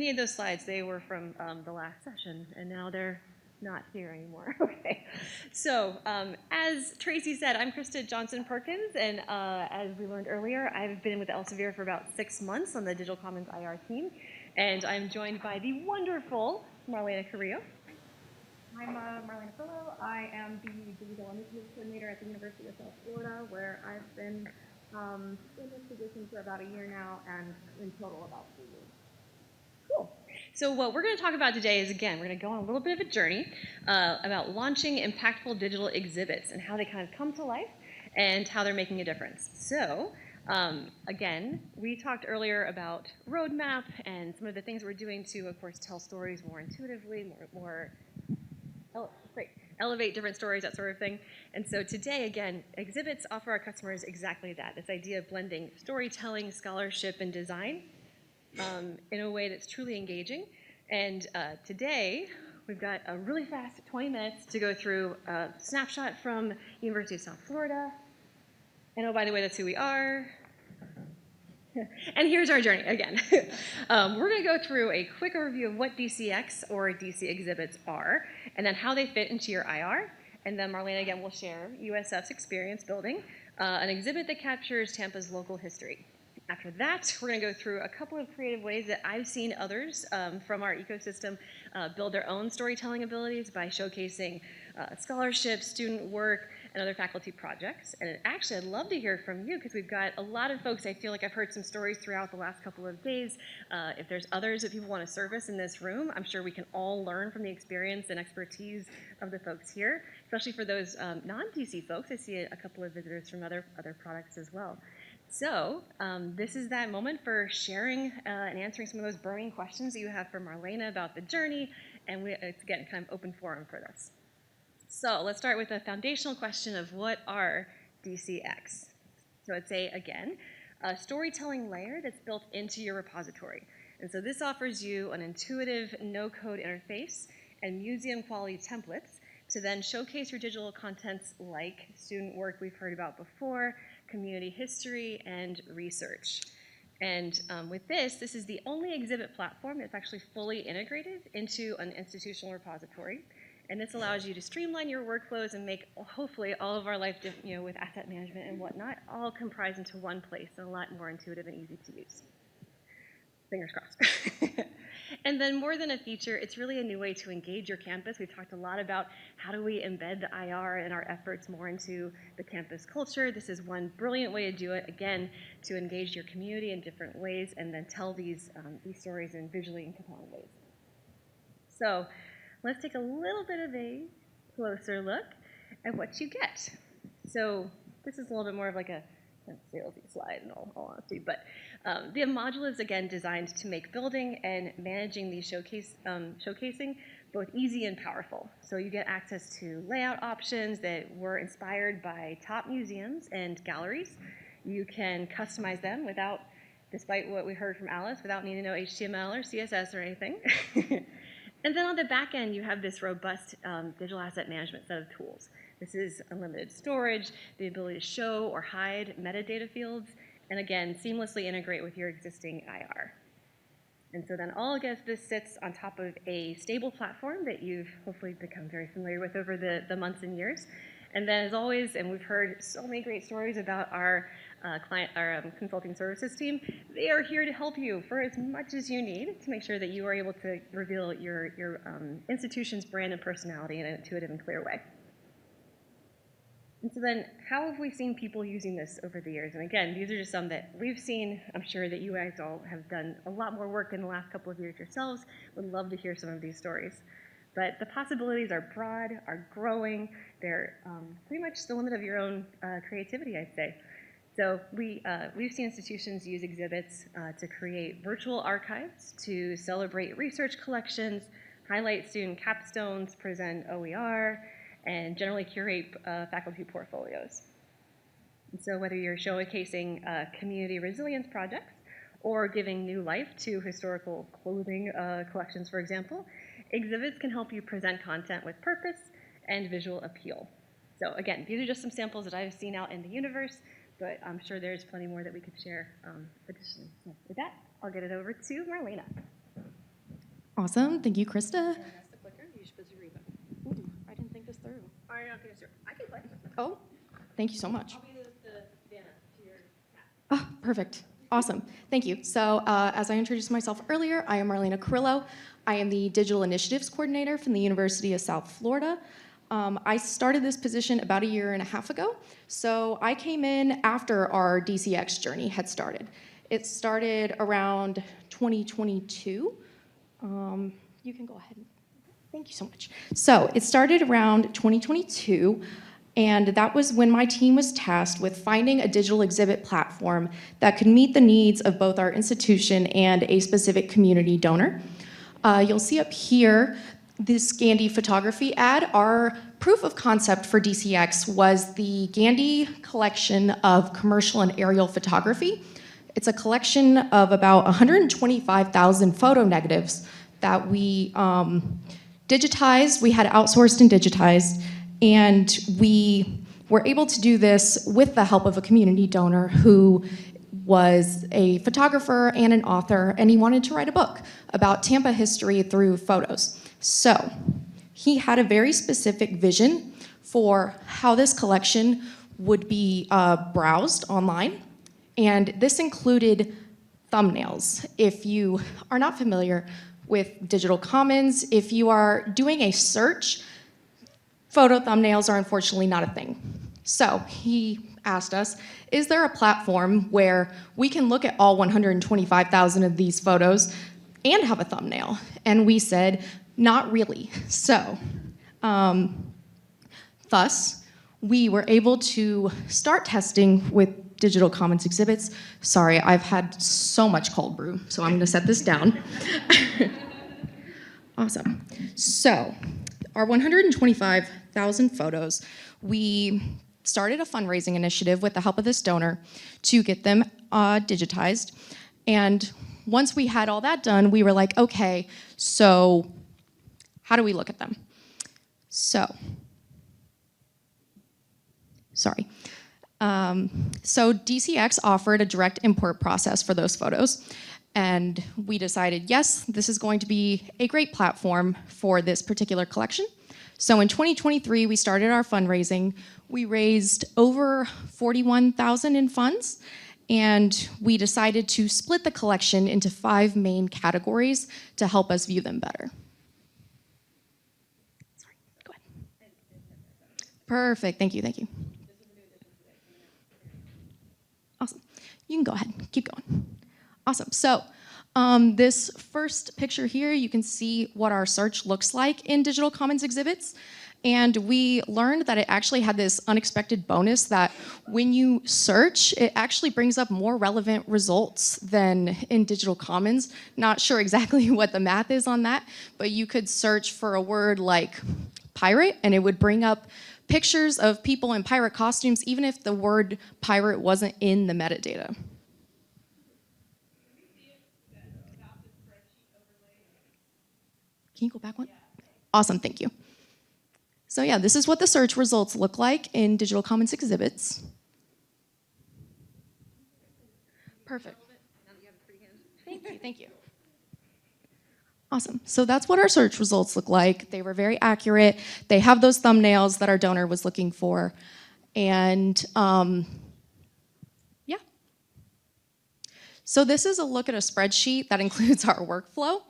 made those slides, they were from the last session, and now they're not here anymore. Okay. So, as Tracy said, I'm Krista Johnson-Perkins, and as we learned earlier, I've been with Elsevier for about 6 months on the Digital Commons IR team, and I'm joined by the wonderful Marlena Carrillo. I'm Marlena Carrillo. I am the Digital Initiatives Coordinator at the University of South Florida, where I've been in this position for about a year now, and in total about 3 years. Cool. So what we're going to talk about today is, again, we're going to go on a little bit of a journey about launching impactful digital exhibits and how they kind of come to life and how they're making a difference. So, again, we talked earlier about roadmap and some of the things we're doing to, of course, tell stories more intuitively, elevate different stories, that sort of thing. And so today, again, exhibits offer our customers exactly that, this idea of blending storytelling, scholarship, and design in a way that's truly engaging. And today, we've got a really fast 20 minutes to go through a snapshot from University of South Florida. And oh, by the way, that's who we are. And here's our journey again. We're going to go through a quick overview of what DCX or DC exhibits are, and then how they fit into your IR. And then Marlena, again, will share USF's experience building an exhibit that captures Tampa's local history. After that, we're going to go through a couple of creative ways that I've seen others from our ecosystem build their own storytelling abilities by showcasing scholarship, student work, and other faculty projects. And actually, I'd love to hear from you because we've got a lot of folks. I feel like I've heard some stories throughout the last couple of days. If there's others that people want to service in this room, I'm sure we can all learn from the experience and expertise of the folks here, especially for those non-DC folks. I see a couple of visitors from other products as well. So this is that moment for sharing and answering some of those burning questions that you have for Marlena about the journey, and it's, again, kind of open forum for this. So let's start with a foundational question of what are DCX? So it's again, a storytelling layer that's built into your repository. And so this offers you an intuitive no-code interface and museum-quality templates to then showcase your digital contents like student work we've heard about before, community history, and research. And with this is the only exhibit platform that's actually fully integrated into an institutional repository. And this allows you to streamline your workflows and make, hopefully, all of our life, with asset management and whatnot, all comprised into one place and a lot more intuitive and easy to use. Fingers crossed. And then more than a feature, it's really a new way to engage your campus. We've talked a lot about how do we embed the IR and our efforts more into the campus culture. This is one brilliant way to do it, again, to engage your community in different ways and then tell these stories in visually and compelling ways. So let's take a little bit of a closer look at what you get. So this is a little bit more of like a salesy slide in all honesty, but the module is, again, designed to make building and managing these showcasing both easy and powerful. So you get access to layout options that were inspired by top museums and galleries. You can customize them despite what we heard from Alice, without needing to know HTML or CSS or anything. And then on the back end, you have this robust digital asset management set of tools. This is unlimited storage, the ability to show or hide metadata fields, and again, seamlessly integrate with your existing IR. And so then all of this sits on top of a stable platform that you've hopefully become very familiar with over the months and years. And then, as always, and we've heard so many great stories about our consulting services team, they are here to help you for as much as you need to make sure that you are able to reveal your institution's brand and personality in an intuitive and clear way. And so then, how have we seen people using this over the years? And again, these are just some that we've seen. I'm sure that you guys all have done a lot more work in the last couple of years yourselves. Would love to hear some of these stories. But the possibilities are broad, are growing. They're pretty much the limit of your own creativity, I'd say. So we've seen institutions use exhibits to create virtual archives, to celebrate research collections, highlight student capstones, present OER, and generally curate faculty portfolios. And so whether you're showcasing community resilience projects or giving new life to historical clothing collections, for example, exhibits can help you present content with purpose and visual appeal. So again, these are just some samples that I've seen out in the universe, but I'm sure there's plenty more that we could share additionally. So with that, I'll get it over to Marlena. Awesome. Thank you, Krista. That's the clicker. You should put the read button. Ooh, I didn't think this through. Are you not going to start? I can play. Oh, thank you so much. I'll be the Vanna to your cat. Oh, perfect. Awesome. Thank you. So as I introduced myself earlier, I am Marlena Carrillo. I am the Digital Initiatives Coordinator from the University of South Florida. I started this position about a year and a half ago. So I came in after our DCX journey had started. It started around 2022. You can go ahead. Thank you so much. So it started around 2022, and that was when my team was tasked with finding a digital exhibit platform that could meet the needs of both our institution and a specific community donor. You'll see up here this Gandy photography ad. Our proof of concept for DCX was the Gandy collection of commercial and aerial photography. It's a collection of about 125,000 photo negatives that we digitized. We had outsourced and digitized, and we were able to do this with the help of a community donor who was a photographer and an author, and he wanted to write a book about Tampa history through photos. So he had a very specific vision for how this collection would be browsed online, and this included thumbnails. If you are not familiar with Digital Commons, if you are doing a search, photo thumbnails are unfortunately not a thing. So he asked us, is there a platform where we can look at all 125,000 of these photos and have a thumbnail? And we said, not really. So, thus, we were able to start testing with Digital Commons exhibits. Sorry, I've had so much cold brew, so I'm gonna set this down. Awesome. So, our 125,000 photos, we started a fundraising initiative with the help of this donor to get them digitized. And once we had all that done, we were like, okay, so how do we look at them? So, sorry. So DCX offered a direct import process for those photos. And we decided, yes, this is going to be a great platform for this particular collection. So in 2023, we started our fundraising. We raised over $41,000 in funds, and we decided to split the collection into 5 main categories to help us view them better. Sorry, go ahead. Perfect, thank you, thank you. Awesome, you can go ahead, keep going. Awesome, so this first picture here, you can see what our search looks like in Digital Commons exhibits. And we learned that it actually had this unexpected bonus that when you search, it actually brings up more relevant results than in Digital Commons. Not sure exactly what the math is on that, but you could search for a word like pirate, and it would bring up pictures of people in pirate costumes, even if the word pirate wasn't in the metadata. Can you go back one? Awesome, thank you. So yeah, this is what the search results look like in Digital Commons exhibits. Perfect. Thank you, thank you. Awesome, so that's what our search results look like. They were very accurate. They have those thumbnails that our donor was looking for. And yeah. So this is a look at a spreadsheet that includes our workflow.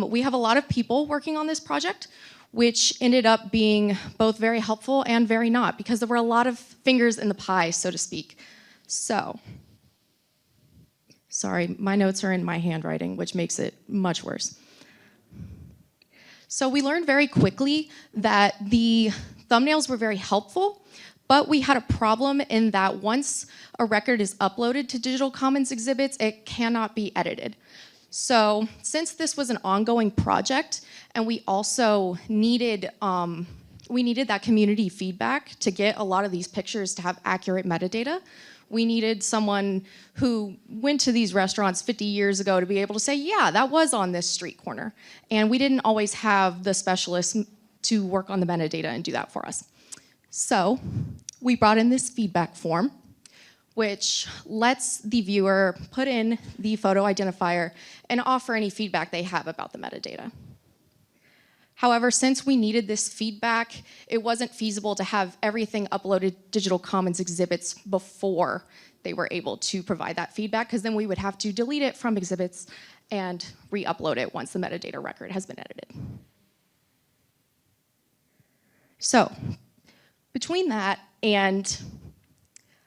We have a lot of people working on this project, which ended up being both very helpful and very not, because there were a lot of fingers in the pie, so to speak. So, sorry, my notes are in my handwriting, which makes it much worse. So we learned very quickly that the thumbnails were very helpful, but we had a problem in that once a record is uploaded to Digital Commons exhibits, it cannot be edited. So since this was an ongoing project, and we also needed that community feedback to get a lot of these pictures to have accurate metadata, we needed someone who went to these restaurants 50 years ago to be able to say, yeah, that was on this street corner. And we didn't always have the specialists to work on the metadata and do that for us. So we brought in this feedback form, which lets the viewer put in the photo identifier and offer any feedback they have about the metadata. However, since we needed this feedback, it wasn't feasible to have everything uploaded Digital Commons exhibits before they were able to provide that feedback, because then we would have to delete it from exhibits and re-upload it once the metadata record has been edited. So, between that and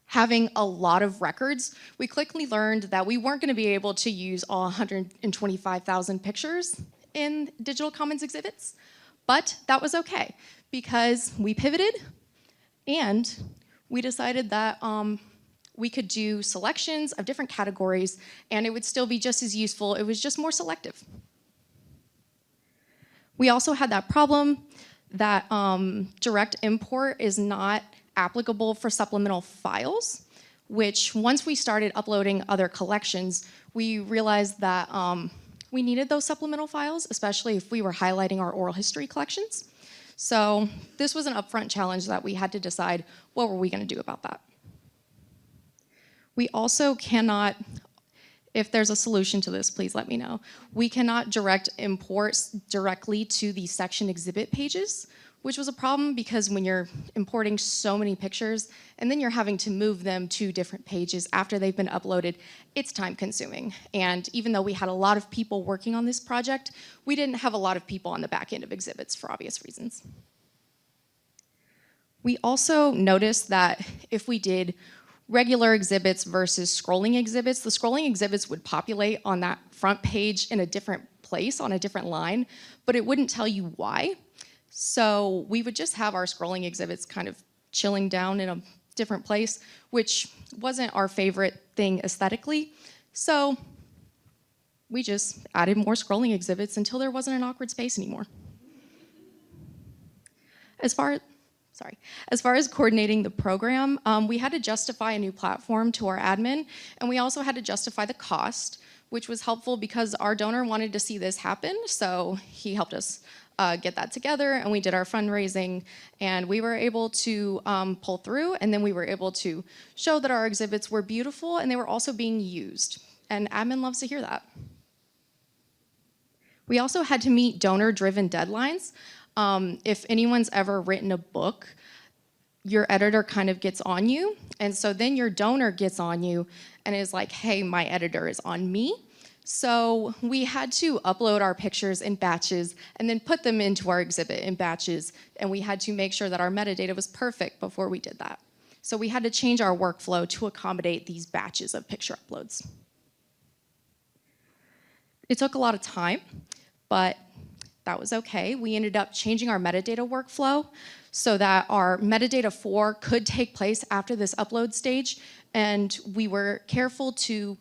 having a lot of records, we quickly learned that we weren't going to be able to use all 125,000 pictures in Digital Commons exhibits, but that was okay because we pivoted and we decided that we could do selections of different categories and it would still be just as useful. It was just more selective. We also had that problem that direct import is not applicable for supplemental files, which once we started uploading other collections, we realized that we needed those supplemental files, especially if we were highlighting our oral history collections. So this was an upfront challenge that we had to decide what were we going to do about that. We also cannot, if there's a solution to this, please let me know. We cannot direct imports directly to the section exhibit pages, which was a problem because when you're importing so many pictures and then you're having to move them to different pages after they've been uploaded, it's time consuming. And even though we had a lot of people working on this project, we didn't have a lot of people on the back end of exhibits for obvious reasons. We also noticed that if we did regular exhibits versus scrolling exhibits, the scrolling exhibits would populate on that front page in a different place on a different line, but it wouldn't tell you why. So we would just have our scrolling exhibits kind of chilling down in a different place, which wasn't our favorite thing aesthetically. So we just added more scrolling exhibits until there wasn't an awkward space anymore. As far as coordinating the program, we had to justify a new platform to our admin, and we also had to justify the cost, which was helpful because our donor wanted to see this happen, so he helped us get that together, and we did our fundraising, and we were able to pull through, and then we were able to show that our exhibits were beautiful and they were also being used, and admin loves to hear that. We also had to meet donor-driven deadlines. If anyone's ever written a book, your editor kind of gets on you, and so then your donor gets on you and is like, hey, my editor is on me. So we had to upload our pictures in batches and then put them into our exhibit in batches, and we had to make sure that our metadata was perfect before we did that. So we had to change our workflow to accommodate these batches of picture uploads. It took a lot of time, but that was okay. We ended up changing our metadata workflow so that our metadata 4 could take place after this upload stage, and we were careful to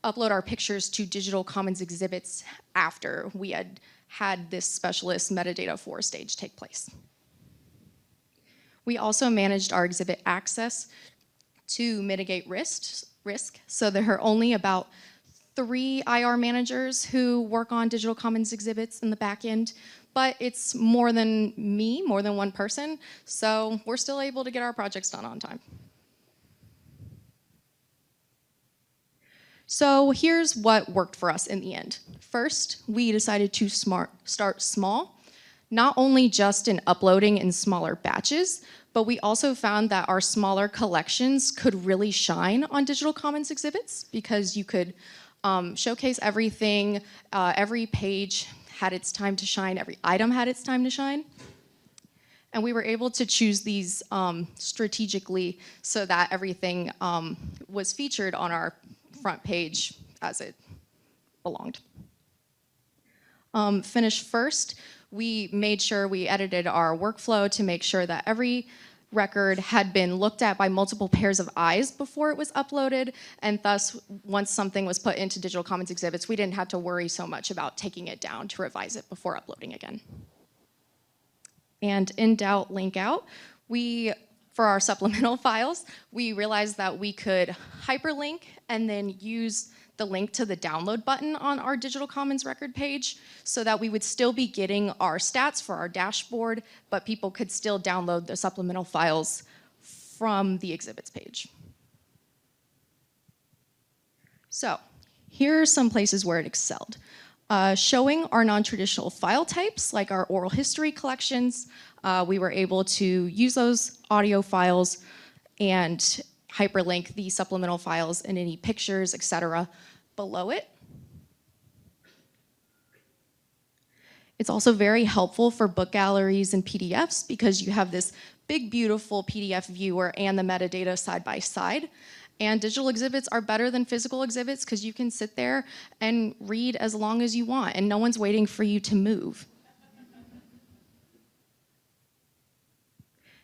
upload our pictures to Digital Commons exhibits after we had had this specialist metadata 4 stage take place. We also managed our exhibit access to mitigate risk. So there are only about 3 IR managers who work on Digital Commons exhibits in the back end, but it's more than me, more than one person, so we're still able to get our projects done on time. So here's what worked for us in the end. First, we decided to start small, not only just in uploading in smaller batches, but we also found that our smaller collections could really shine on Digital Commons exhibits because you could showcase everything, every page had its time to shine, every item had its time to shine. And we were able to choose these strategically so that everything was featured on our front page as it belonged. Finish first, we made sure we edited our workflow to make sure that every record had been looked at by multiple pairs of eyes before it was uploaded, and thus, once something was put into Digital Commons exhibits, we didn't have to worry so much about taking it down to revise it before uploading again. And in doubt, link out. For our supplemental files, we realized that we could hyperlink and then use the link to the download button on our Digital Commons record page so that we would still be getting our stats for our dashboard, but people could still download the supplemental files from the exhibits page. So here are some places where it excelled. Showing our non-traditional file types, like our oral history collections. We were able to use those audio files and hyperlink the supplemental files and any pictures, etc. below it. It's also very helpful for book galleries and PDFs because you have this big, beautiful PDF viewer and the metadata side by side. And digital exhibits are better than physical exhibits because you can sit there and read as long as you want and no one's waiting for you to move.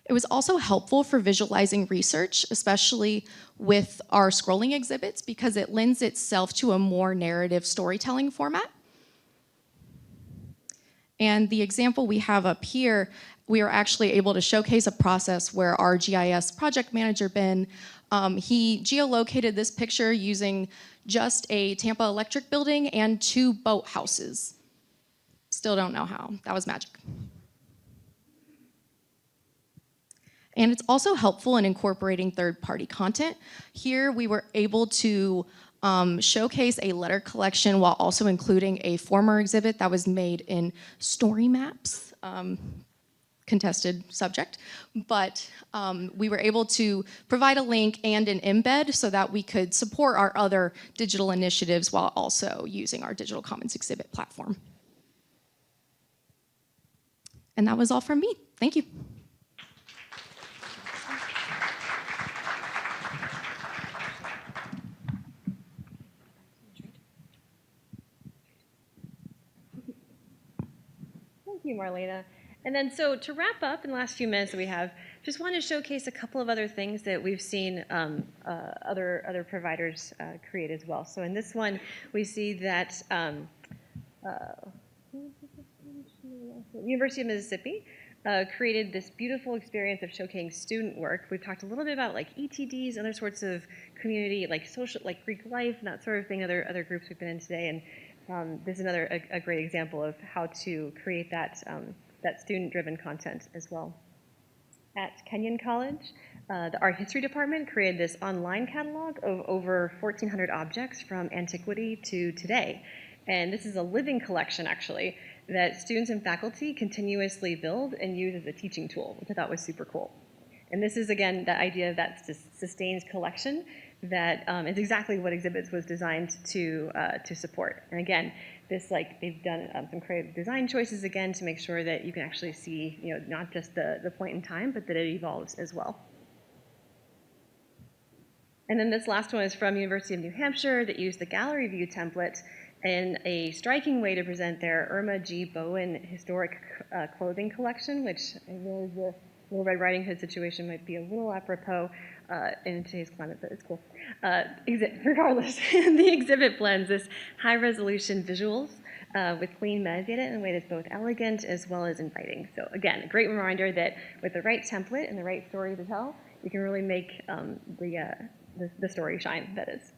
It was also helpful for visualizing research, especially with our scrolling exhibits, because it lends itself to a more narrative storytelling format. And the example we have up here, we are actually able to showcase a process where our GIS project manager, Ben, he geolocated this picture using just a Tampa Electric building and 2 boat houses. Still don't know how. That was magic. And it's also helpful in incorporating third-party content. Here we were able to showcase a letter collection while also including a former exhibit that was made in story maps, contested subject. But we were able to provide a link and an embed so that we could support our other digital initiatives while also using our Digital Commons exhibit platform. And that was all from me. Thank you. Thank you, Marlena. And then so to wrap up in the last few minutes that we have, just want to showcase a couple of other things that we've seen other providers create as well. So in this one, we see that University of Mississippi created this beautiful experience of showcasing student work. We've talked a little bit about like ETDs, other sorts of community, like social, like Greek life, and that sort of thing, other groups we've been in today. And this is another a great example of how to create that, that student-driven content as well. At Kenyon College, the art history department created this online catalog of over 1,400 objects from antiquity to today. And this is a living collection, actually, that students and faculty continuously build and use as a teaching tool, which I thought was super cool. And this is, again, the idea of that sustained collection that is exactly what Exhibits was designed to support. And again, this, like, they've done some creative design choices, again, to make sure that you can actually see, you know, not just the point in time, but that it evolves as well. And then this last one is from University of New Hampshire that used the gallery view template in a striking way to present their Irma G. Bowen historic clothing collection, which I realize the Little Red Riding Hood situation might be a little apropos in today's climate, but it's cool. Regardless, the exhibit blends this high-resolution visuals with clean metadata in a way that's both elegant as well as inviting. So again, a great reminder that with the right template and the right story to tell, you can really make the story shine, that is.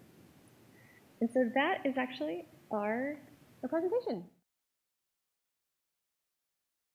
And so that is actually our presentation.